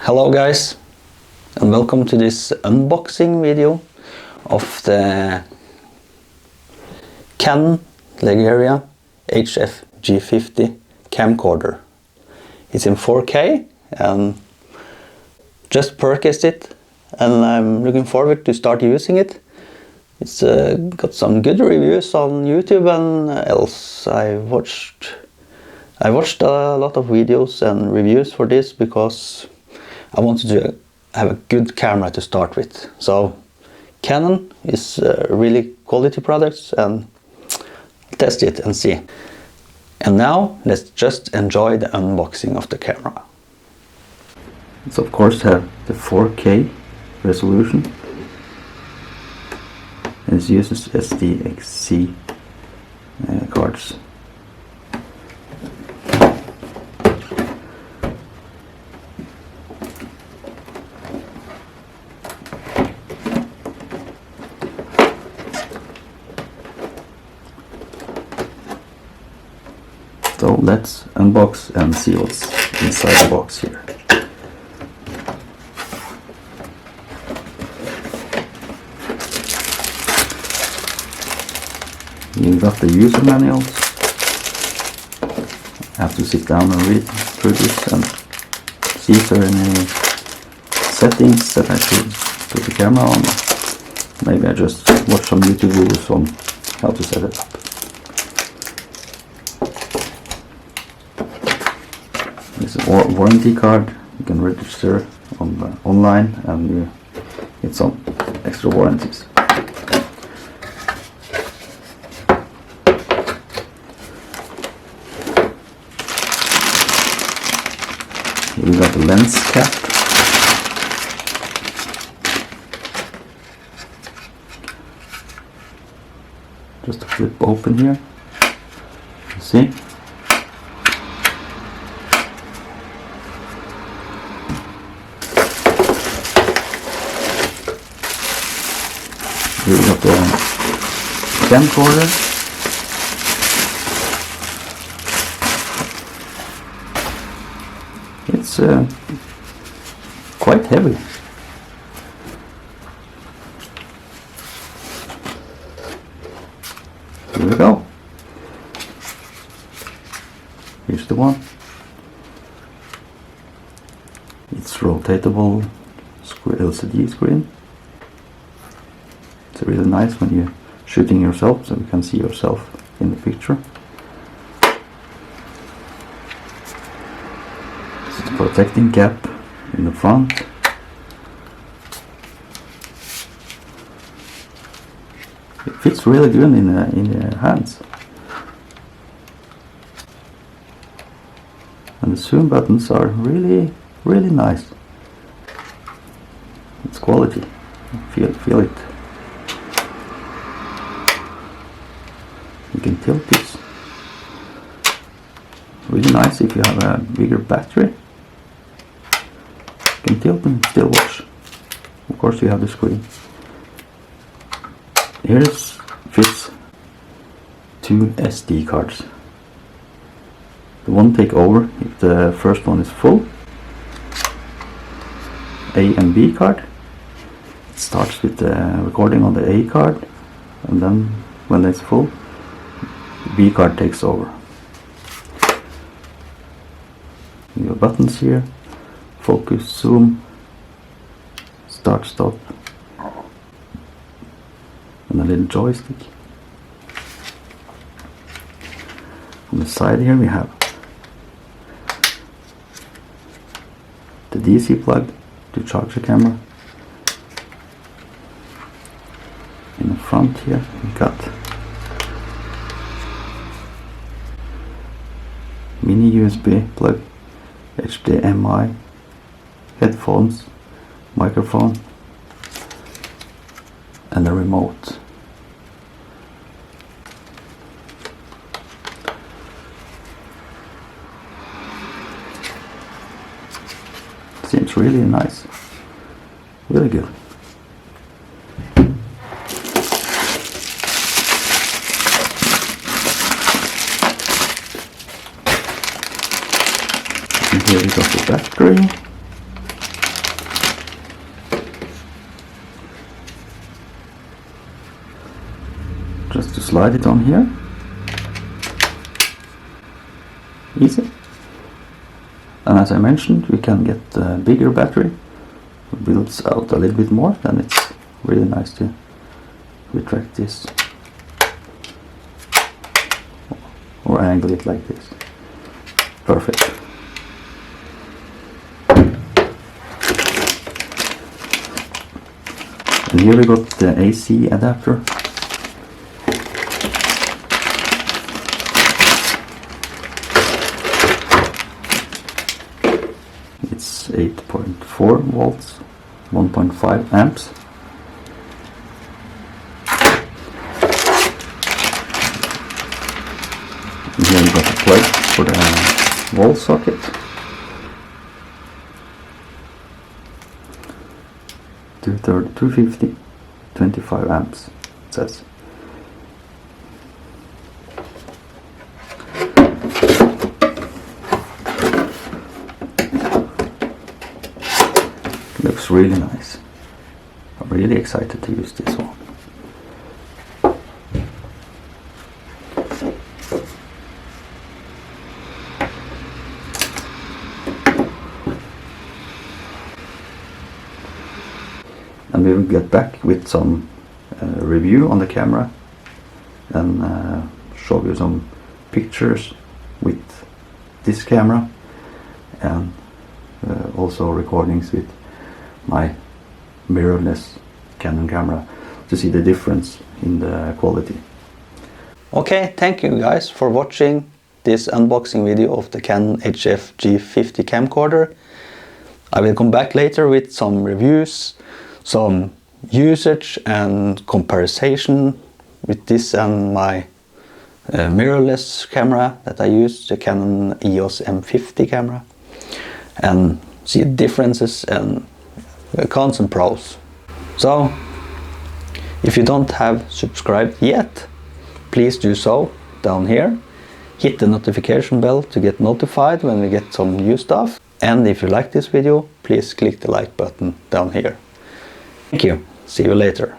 Hello guys, and welcome to this unboxing video of the Canon Legria HF G50 camcorder. It's in 4K and just purchased it, and I'm looking forward to start using it. It's got some good reviews on YouTube and else. I watched a lot of videos and reviews for this because I wanted to have a good camera to start with. So Canon is really quality products, and test it and see. And now let's just enjoy the unboxing of the camera. It's of course have the 4K resolution, and it uses SDXC cards. So let's unbox and see what's inside the box here. You got the user manuals. I have to sit down and read through this and see if there are any settings that I should put the camera on. Maybe I just watch some YouTube videos on how to set it up. This is a warranty card. You can register on online and you get some extra warranties. Here we got the lens cap. Just to flip open here. You see? Here we got the camcorder. It's quite heavy. Here we go. Here's the one. It's rotatable LCD screen. It's really nice when you're shooting yourself, so you can see yourself in the picture. This is a protecting cap in the front. It fits really good in the hands. And the zoom buttons are really nice. It's quality. Feel it. You can tilt this. Really nice if you have a bigger battery. You can tilt and still watch. Of course you have the screen. Here fits 2 SD cards. The one take over if the first one is full. A and B card. It starts with the recording on the A card, and then when it's full, B card takes over. Your buttons here: focus, zoom, start, stop, and a little joystick. On the side here we have the DC plug to charge the camera. In the front here we got mini USB plug, HDMI, headphones, microphone, and a remote. Seems really nice, really good. Here we got the battery. slide it on here. Easy. And as I mentioned, we can get a bigger battery. It builds out a little bit more, then it's really nice to retract this or angle it like this. Perfect. And here we got the AC adapter. It's 8.4 volts, 1.5 amps. And here we got a plug for the wall socket. 250, 25 amps, it says. Looks really nice. I'm really excited to use this one. And we will get back with some review on the camera and show you some pictures with this camera and also recordings with my mirrorless Canon camera to see the difference in the quality. Okay, thank you guys for watching this unboxing video of the Canon HF G50 camcorder. I will come back later with some reviews, some usage and comparison with this and my mirrorless camera that I use, the Canon EOS M50 camera, and see differences and cons and pros. So if you don't have subscribed yet, please do so down here. Hit the notification bell to get notified when we get some new stuff. And if you like this video, please click the like button down here. Thank you. See you later.